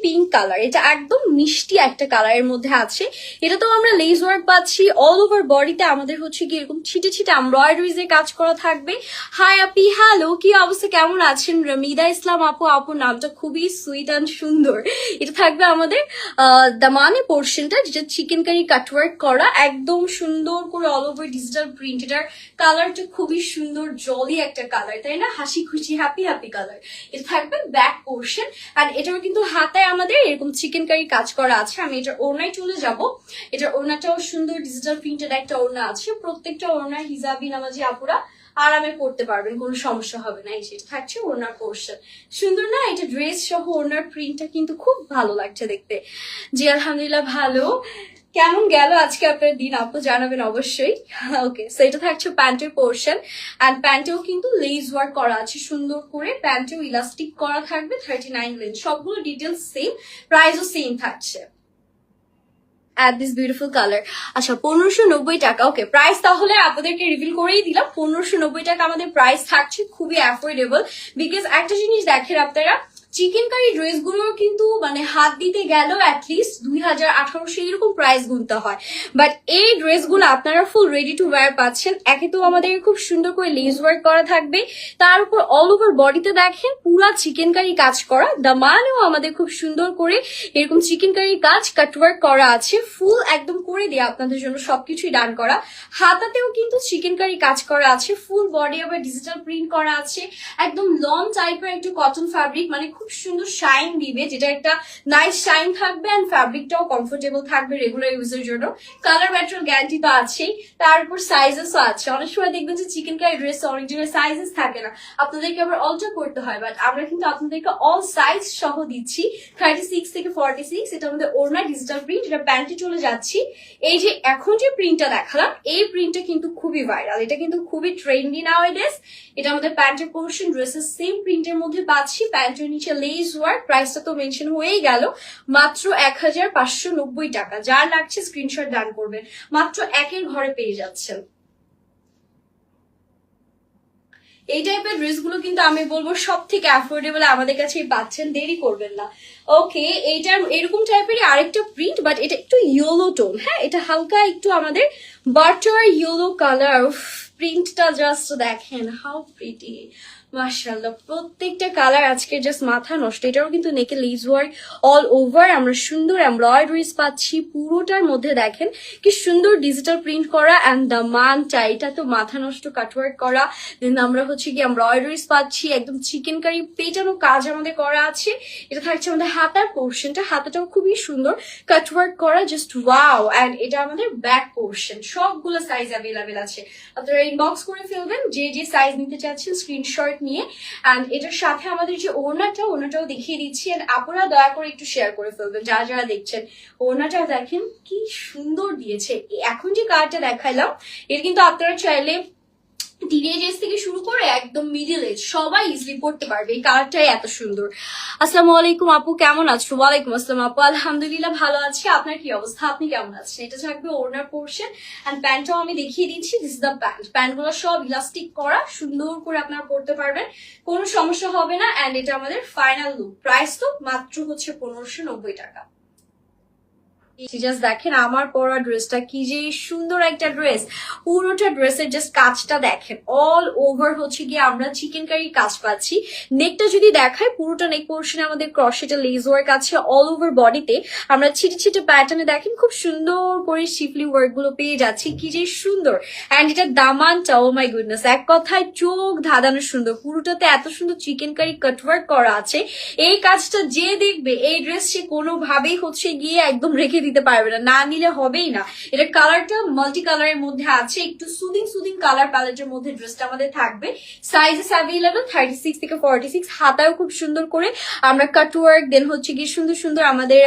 Pink colour, এটা একদম মিষ্টি একটা কালারের মধ্যে আছে। এটা তো আমরা লেস ওয়ার্ক পাচ্ছি অল ওভার বডিতে, আমাদের হচ্ছে কি এরকম ছিটে ছিটে এমব্রয়ডারিজ এর কাজ করা থাকবে। হাই আপি, হ্যালো, কি অবস্থা, কেমন আছেন? রমিদা ইসলাম আপু, আপুর নামটা খুবই সুইট অ্যান্ড সুন্দর। এটা থাকবে আমাদের দামানে পোর্শনটা, যেটা চিকেন কারি কাটওয়ার্ক করা, একদম সুন্দর করে অল ওভার ডিজিটাল প্রিন্ট। এটার কালারটা খুবই সুন্দর, জলি একটা কালার, তাই না? হাসি খুশি হ্যাপি হ্যাপি কালার। এটা থাকবে ব্যাক পোর্শন, আর এটাও কিন্তু হাতায় আমাদের এরকম চিকেন কারি কাজ করা আছে। আমি এটার ওড়নায় চলে যাব। এটার ওড়নাটাও সুন্দর ডিজিটাল প্রিন্টেড একটা ওড়না আছে। প্রত্যেকটা ওড়না হিজাবি নামাজি আপুরা আরামে পড়তে পারবেন, কোনো সমস্যা হবে না। এই যে থাকছে ওড়নার পোর্শন, সুন্দর না? এটা ড্রেস সহ ওড়নার প্রিন্টটা কিন্তু খুব ভালো লাগছে দেখতে। জি আলহামদুলিল্লাহ ভালো। কেমন গেল আজকে আপনার দিন আপু, জানাবেন অবশ্যই। ওকে, সো এটা থাকছে প্যান্টের পোর্শন, অ্যান্ড প্যান্টেও কিন্তু লেস ওয়ার্ক করা আছে সুন্দর করে, প্যান্টেও ইলাস্টিক করা থাকবে 39 লেন্থ। সবগুলো ডিটেলস সেম, প্রাইসও সেম থাকছে। At this beautiful colour. আচ্ছা 1590 টাকা। ওকে, প্রাইস তাহলে আপনাদেরকে রিভিল করেই দিলাম। 1590 টাকা আমাদের প্রাইস থাকছে, খুবই অ্যাফোর্ডেবল। বিকজ একটা জিনিস দেখেন আপনারা, চিকেন কারি ড্রেসগুলোর কিন্তু মানে হাত দিতে গেলেও অ্যাটলিস্ট 2000-1800 এরকম প্রাইস গুনতে হয়। বাট এই ড্রেসগুলো আপনারা ফুল রেডি টু ওয়্যার পাচ্ছেন। একে তো আমাদের খুব সুন্দর করে লেস ওয়ার্ক করা থাকবে, তার উপর অল ওভার বডিতে দেখেন পুরা চিকেন কারি কাজ করা। দামানেও আমাদের খুব সুন্দর করে এরকম চিকেন কারি কাজ কাটওয়ার্ক করা আছে, ফুল একদম করে দিয়ে আপনাদের জন্য সবকিছুই ডান করা। হাতাতেও কিন্তু চিকেন কারি কাজ করা আছে, ফুল বডি আবার ডিজিটাল প্রিন্ট করা আছে, একদম লং টাইপের একটু কটন ফ্যাব্রিক, মানে খুব সুন্দর শাইন দিবে, যেটা একটা নাইস শাইন থাকবে, এন্ড ফ্যাব্রিকটাও কমফোর্টেবল থাকবে রেগুলার ইউজের জন্য। কালার ম্যাটেরিয়াল গ্যারান্টি তো আছেই, তার উপর সাইজেসও আছে। অনেক সময় দেখবেন যে চিকেন কারি ড্রেস অনেক জায়গায় সাইজেস থাকে না, আপনাদেরকে আবার অল্টার করতে হয়। বাট আমরা কিন্তু আপনাদেরকে অল সাইজ সহ দিচ্ছি, 36 থেকে 46। এটা আমাদের ওড়না ডিজিটাল প্রিন্ট, এটা প্যান্টে চলে যাচ্ছি। এই যে এখন যে প্রিন্টটা দেখালাম, এই প্রিন্টটা কিন্তু খুবই ভাইরাল, এটা কিন্তু খুবই ট্রেন্ডি নাওয়াডেজ। এটা আমাদের প্যান্টের পোর্শন, ড্রেসের সেম প্রিন্টের মধ্যে পাচ্ছি, প্যান্টের নিচে লেস ওয়ার্ক। প্রাইসটা তো মেনশন হয়েই গেল, মাত্র 1590 টাকা। যার লাগছে স্ক্রিনশট ডান করবেন, মাত্র একের ঘরে পেয়ে যাচ্ছেন। এই টাইপের ড্রেসগুলো কিন্তু আমি বলবো সব থেকে অ্যাফোর্ডেবল আমাদের কাছেই পাচ্ছেন, দেরি করবেন না। ওকে, এইটার এরকম টাইপের আরেকটা প্রিন্ট, বাট এটা একটু ইয়েলো টোন। হ্যাঁ, এটা হালকা একটু আমাদের বাটার ইয়েলো কালার। প্রিন্টটা জাস্ট দেখেন, হাউ প্রিটি, মাশাআল্লাহ। প্রত্যেকটা কালার আজকে জাস্ট মাথা নষ্ট। এটারও কিন্তু নেকে লেস ওয়ার্ক অল ওভার, আমরা সুন্দর এমব্রয়ডারিজ পাচ্ছি পুরোটার মধ্যে। দেখেন কি সুন্দর ডিজিটাল প্রিন্ট করা, অ্যান্ড দামানটা এটা তো মাথা নষ্ট কাটওয়ার্ক করা। দেন আমরা হচ্ছে কি এমব্রয়ডারিজ পাচ্ছি, একদম চিকেন কারি পেটানো কাজ আমাদের করা আছে। এটা থাকছে আমাদের হাতার পোর্শনটা, হাতাটাও খুবই সুন্দর কাটওয়ার্ক করা, জাস্ট ওয়াও। অ্যান্ড এটা আমাদের ব্যাক পোর্শন, সবগুলো সাইজ অ্যাভেলেবেল আছে। আপনারা ইনবক্স করে ফেলবেন যে যে সাইজ নিতে চাচ্ছেন স্ক্রিনশট নিয়ে। অ্যান্ড এটার সাথে আমাদের যে ওড়নাটাও দেখিয়ে দিচ্ছি, এন্ড আপনারা দয়া করে একটু শেয়ার করে ফেলবেন যারা যারা দেখছেন। ওড়নাটা দেখেন কি সুন্দর দিয়েছে। এখন যে কালারটা দেখাইলাম, এটা কিন্তু আপনারা চাইলে টিনেজ এজ থেকে শুরু করে একদম মিডিল এজ সবাই ইজিলি পড়তে পারবে, এই কালারটাই এত সুন্দর। আসসালামু আলাইকুম আপু, কেমন আছো? ওয়ালাইকুম আসসালাম আপু, আলহামদুলিল্লাহ ভালো আছি। আপনার কি অবস্থা, আপনি কেমন আছেন? এটা থাকবে ওড়নার পোর্শন, এন্ড প্যান্টটাও আমি দেখিয়ে দিচ্ছি। This is the pant. প্যান্টগুলো সব ইলাস্টিক করা, সুন্দর করে আপনারা পড়তে পারবেন, কোনো সমস্যা হবে না। এন্ড এটা আমাদের ফাইনাল লুক। প্রাইস তো মাত্র হচ্ছে 1590 টাকা। জাস্ট দেখেন আমার পরা ড্রেসটা, কি যে সুন্দর একটা ড্রেস। পুরোটা ড্রেসের জাস্ট কাজটা দেখেন, অল ওভার হচ্ছে গিয়ে আমরা চিকেন কারি কাজ পাচ্ছি। নেকটা যদি দেখায়, পুরোটা নেক পোর্শনে আমাদের ক্রশেটা লেস ওয়ার্ক আছে, অল ওভার বডিতে আমরা ছিটে ছিটে প্যাটার্নে দেখেন খুব সুন্দর করে শিফলি ওয়ার্ক গুলো পেয়ে যাচ্ছি, কি যে সুন্দর। অ্যান্ড এটার দামানটা, ও মাই গুডনেস, এক কথায় চোখ ধাঁধানো সুন্দর। পুরোটাতে এত সুন্দর চিকেন কারি কাটওয়ার্ক করা আছে। এই কাজটা যে দেখবে এই ড্রেস, সে কোনোভাবেই হচ্ছে গিয়ে একদম রেখে দিতে পারবে না, না নিলে হবেই না। এটা কালারটা মাল্টি কালারের মধ্যে আছে, একটু সুদিং কালার প্যালেটের মধ্যে ড্রেসটা আমাদের থাকবে। সাইজেস অ্যাভেলেবল 36 থেকে 46। হাতাও খুব সুন্দর করে আমরা কাটওয়ার্ক, দেন হচ্ছে গিয়ে সুন্দর সুন্দর আমাদের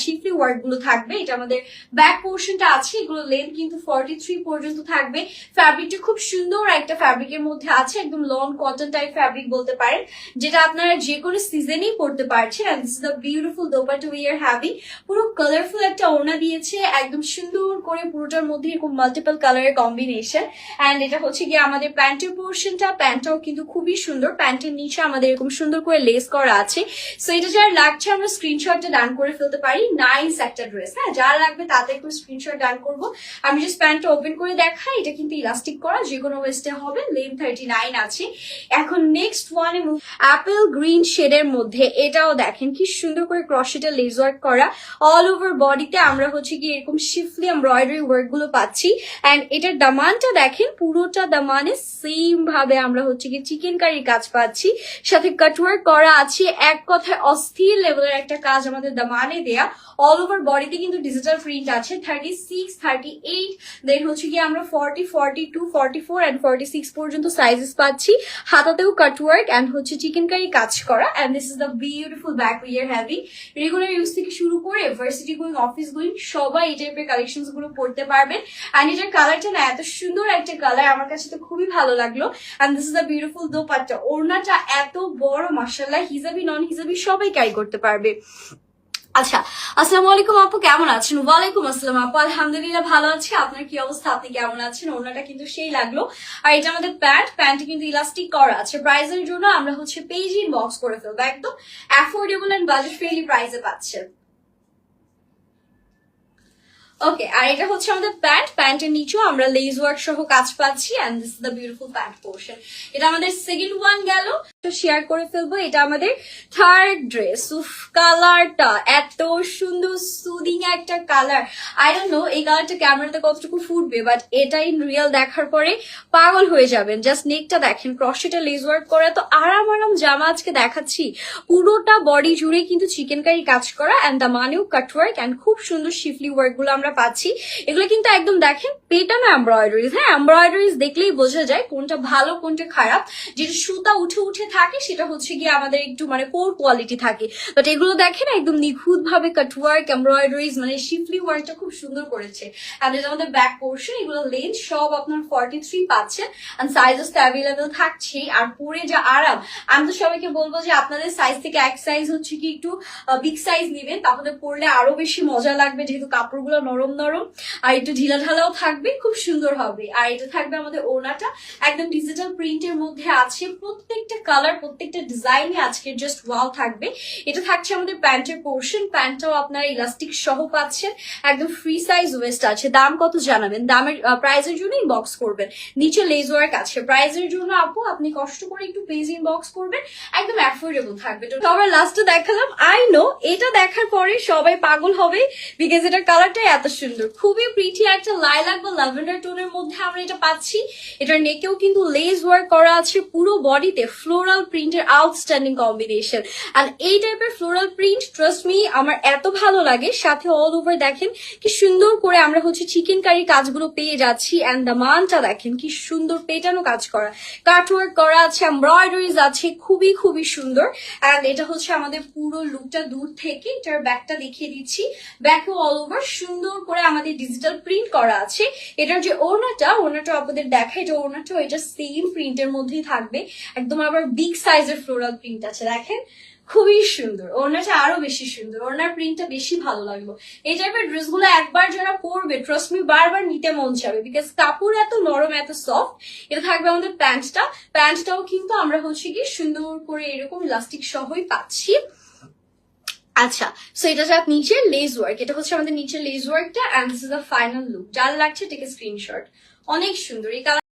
শিফলি ওয়ার্ক গুলো থাকবে। এটা আমাদের ব্যাক পোর্শনটা আছে, এগুলো লেন্থ কিন্তু 43 পর্যন্ত থাকবে। ফ্যাব্রিকটা খুব সুন্দর একটা ফ্যাব্রিকের মধ্যে আছে, একদম লং কটন টাইপ ফ্যাব্রিক বলতে পারেন, যেটা আপনারা যে কোনো সিজনেই পরতে পারছেন। And this is the beautiful dupatta we are having. পুরো কালারফুল একটা ওড়না দিয়েছে একদম সুন্দর করে, পুরোটার মধ্যে এরকম মাল্টিপল কালারের কম্বিনেশন। এন্ড এটা হচ্ছে গিয়ে আমাদের প্যান্টের পোর্শনটা, প্যান্টটাও কিন্তু খুবই সুন্দর। প্যান্টের নিচে আমাদের এরকম সুন্দর করে লেস করা আছে। সো এটা যার লাগছে আমরা স্ক্রিনশটটা ডান করে ফেলতে পারি। নাইস একটা ড্রেস, হ্যাঁ যার লাগবে তাতে একটু স্ক্রিনশট ডান করবো। আমি জাস্ট প্যান্টটা ওপেন করে দেখাই, এটা কিন্তু ইলাস্টিক করা, যে কোনো ওয়েস্টে হবে। লেন 39 আছে। এখন নেক্সট ওয়ানে অ্যাপেল গ্রিন শেডের মধ্যে, এটাও দেখেন কি সুন্দর করে ক্রশেটের লেস ওয়ার্ক করা। অল ওভার বডিতে আমরা হচ্ছে কি এরকম শিফলি এমব্রয়ডারি ওয়ার্ক গুলো পাচ্ছি। এন্ড এটার দামানটা দেখেন, পুরোটা দামানে সেম ভাবে আমরা হচ্ছে কি চিকেন কারির কাজ পাচ্ছি, সাথে কাটওয়ার্ক করা আছে। এক কথায় অস্থির লেভেলের একটা কাজ আমাদের দামানে দেয়া। অল ওভার বডিতে কিন্তু ডিজিটাল প্রিন্ট আছে। 36, 38, দেন হচ্ছে কি আমরা 40, 42, 44 এন্ড 46 পর্যন্ত সাইজেস পাচ্ছি। হাতাতেও কাটওয়ার্ক এন্ড হচ্ছে চিকেন কারি কাজ করা। And this is the beautiful back we are having. Regular use থেকে শুরু করে ভার্সিটি গোয়িং, অফিস গোয়িং সবাই এই টাইপের কালেকশনস গুলো পড়তে পারবেন। এন্ড এটার কালারটা না এত সুন্দর একটা কালার, আমার কাছে তো খুবই ভালো লাগলো। And this is the beautiful dupatta. ওড়নাটা এত বড়, মাশাআল্লাহ, হিজাবি নন হিজাবি সবাই ক্যারি করতে পারবে। আচ্ছা, আসসালামু আলাইকুম আপু, কেমন আছেন? ওয়ালাইকুম আসসালাম আপু, আলহামদুলিল্লাহ ভালো আছি। আপনার কি অবস্থা? আপনি কেমন আছেন? ওড়নাটা কিন্তু সেই লাগলো। আর এটা আমাদের প্যান্টে কিন্তু ইলাস্টিক করা আছে। প্রাইসের জন্য আমরা হচ্ছে পেজ ইনবক্স করে ফেলবো, একদম অ্যাফোর্ডেবল এন্ড বাজেট ফ্রেন্ডলি প্রাইসে পাচ্ছেন। ওকে, আর এটা হচ্ছে আমাদের প্যান্টের নিচেও আমরা লেস ওয়ার্ক সহ কাজ পাচ্ছি। And this is the beautiful pant portion. এটা আমাদের সেকেন্ড ওয়ান গেল, শেয়ার করে ফেলবো। এটা আমাদের থার্ড ড্রেস। উফ, কালারটা এত সুন্দর, সুদিং একটা কালার। আই ডোন্ট নো এই কালারটা ক্যামেরাতে কতটুকু ফুটবে, বাট এটা ইন রিয়েল দেখার পরে পাগল হয়ে যাবেন। জাস্ট নেকটা দেখেন, ক্রশেটা লেস ওয়ার্ক করা, তো আরাম জামা আজকে দেখাচ্ছি। পুরোটা বডি জুড়ে কিন্তু চিকেন কারি কাজ করা, এন্ড দা মানেও কাটওয়ার্ক এন্ড খুব সুন্দর শিফলি ওয়ার্ক গুলো আমরা পাচ্ছি। এগুলো কিন্তু একদম দেখেন পেটানো এমব্রয়ডারিজ। হ্যাঁ, এমব্রয়ডারিজ দেখলেই বোঝা যায় কোনটা ভালো কোনটা খারাপ। যেটা সুতা উঠে উঠে থাকে সেটা হচ্ছে গিয়ে আমাদের একটু মানে পোর কোয়ালিটি থাকে, বাট এগুলো দেখেন একদম নিখুঁত ভাবে কাটওয়ার্ক, এমব্রয়ডারিজ, মানে শিফলি ওয়ার্কটা খুব সুন্দর করেছে। আর এটা আমাদের ব্যাক পোর্শন, এগুলো লেন্থ সব আপনার 43 পাচ্ছেন, আর সাইজেস তো অ্যাভেলেবেল থাকছেই। আর পরে যা আরাম, আমি তো সবাইকে বলবো যে আপনাদের সাইজ থেকে এক সাইজ হচ্ছে কি একটু বিগ সাইজ নিবেন, তাহলে পরলে আরো বেশি মজা লাগবে, যেহেতু কাপড়গুলো নরম নরম আর একটু ঢিলা ঢালাও থাকবে, খুব সুন্দর হবে। আর এটা থাকবে আমাদের ওড়নাটা একদম ডিজিটাল প্রিন্টের মধ্যে আছে। প্রত্যেকটা কালার, প্রত্যেকটা ডিজাইনে আজকে জাস্ট ওয়াও থাকবে। এটা থাকছে আমাদের প্যান্টের পোর্শন। প্যান্টটাও আপনারা ইলাস্টিক সহ পাচ্ছেন, একদম ফ্রি সাইজ ওয়েস্ট আছে। দাম কত জানাবেন? দামের প্রাইসের জন্য ইনবক্স করবেন। নিচে লেস ওয়ার্ক আছে। প্রাইসের জন্য আপু আপনি কষ্ট করে একটু পেজ ইনবক্স করবেন, একদম অ্যাফোর্ডেবল থাকবে। তো সবার লাস্টে দেখালাম, আই নো এটা দেখার পরে সবাই পাগল হবে, বিকজ এটার কালারটাই এত সুন্দর। খুবই প্রিটি একটা লাইলাক বা ল্যাভেন্ডার টোনের মধ্যে আমরা এটা পাচ্ছি। এটার নেকেও কিন্তু লেস ওয়ার্ক করা আছে, পুরো বডিতে ফ্লোরাল প্রিন্টের আউটস্ট্যান্ডিং কম্বিনেশন। আর এই টাইপের ফ্লোরাল প্রিন্ট ট্রাস্ট মি আমার এত ভালো লাগে। সাথে অল ওভার দেখেন কি সুন্দর করে আমরা হচ্ছে চিকেন কারি কাজগুলো পেয়ে যাচ্ছি। এন্ড দ্য মানটা দেখেন কি সুন্দর পেটানো কাজ করা, কাটওয়ার্ক করা আছে, এমব্রয়ডারিজ আছে, খুবই খুবই সুন্দর। এন্ড এটা হচ্ছে আমাদের পুরো লুকটা দূর থেকে। এটার ব্যাকটা দেখিয়ে দিচ্ছি। ব্যাকও অল ওভার সুন্দর করে আমাদের ডিজিটাল প্রিন্ট করা আছে। এটার যে ওড়নাটা আপনাদের দেখায়, এটা ওড়নাটাও এটা সেম প্রিন্টের মধ্যেই থাকবে। একদম আবার বিগ সাইজের ফ্লোরাল প্রিন্ট আছে, দেখেন খুবই সুন্দর। ওড়নাটা আরো বেশি সুন্দর, ওড়নার প্রিন্টটা বেশি ভালো লাগলো। এই টাইপের ড্রেস গুলো একবার যারা পরবে ট্রাস্ট মি বারবার নিতে মন চাবে, বিকজ কাপড় এত নরম, এত সফট। এটা থাকবে আমাদের প্যান্টটাও কিন্তু আমরা হচ্ছে কি সুন্দর করে এরকম ইলাস্টিক সহই পাচ্ছি। আচ্ছা, সো এটা যাক নিচের লেস ওয়ার্ক, এটা হচ্ছে আমাদের নিচের লেস ওয়ার্কটা। And this is the final look. যার লাগছে টেক এ স্ক্রিনশট, অনেক সুন্দর এই কালার।